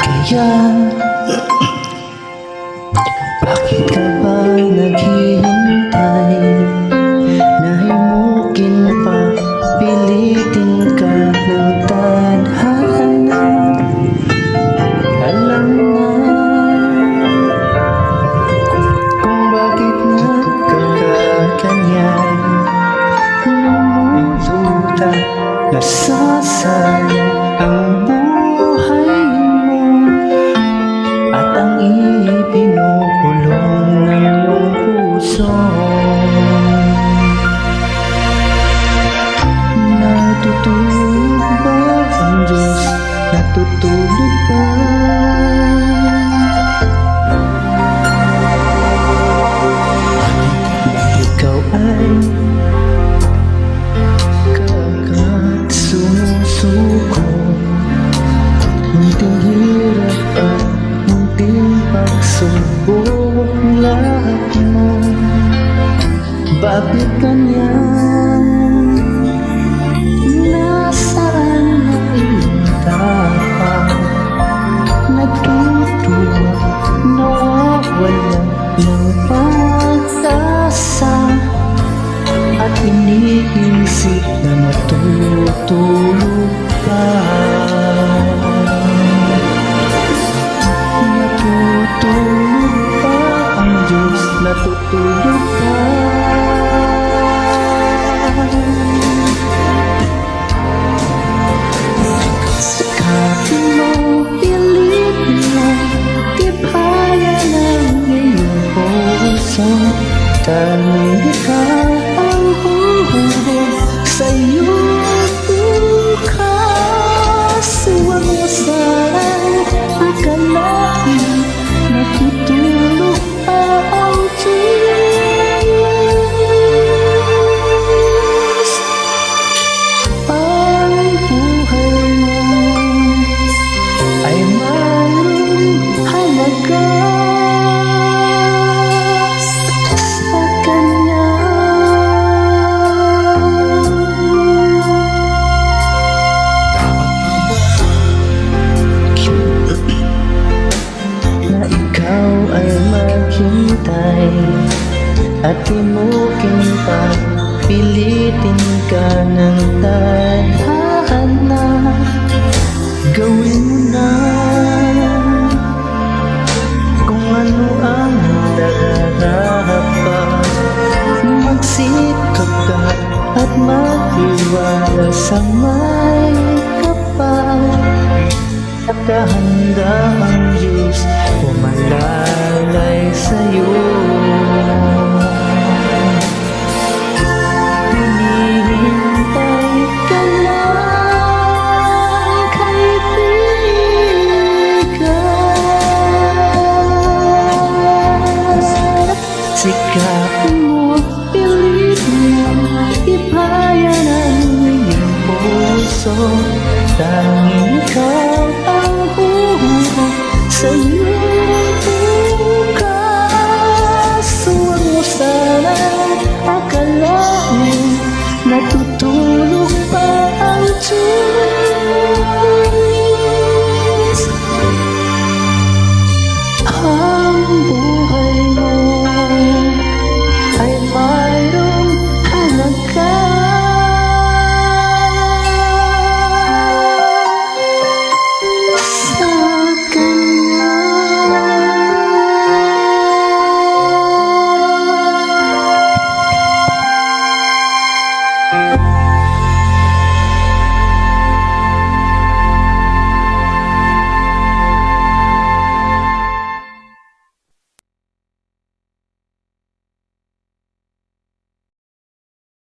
Kaya bakit ka ba naghihintay? Nahimukin pa, pilitin ka ng tadhana. Alam na kung bakit nagkaganyan. Lumuluta, nasasayang ang buhay mo at ang ipinupulong ng iyong puso. Natutulog ba ang Diyos? Natutulog ba? Ikaw ay kagat sumusuko, munting hirap at munting pagsubok, lahat mo. Bakit ganyan? Nasaan ang iyong tapang? Nagtutuwa, nawawala ng pag-asa, at iniisip na matutulog pa. Natutulog pa ang Diyos? Natutulog pa? Sikapin mo, pilit mo, tibayan ang iyong puso. Tanging ikaw ang huhubog sa iyong bukas. Huwag mo sanang akalain natutulog pa ang Diyos. Ang buhay mo ay mayroong halaga sa Kanya. Na ikaw ay maghintay at timukin pa, pilitin ka ng tadhana. Gawin mo na kung ano ang nararap pa. Magsikap ka at magtiwala sa may kapal. Nakahanda ang Diyos pumalalay sa'yo. Hinihintay ka lang, kaibigan. Sikapin mo, pilit mo, ibayan ang iyong puso.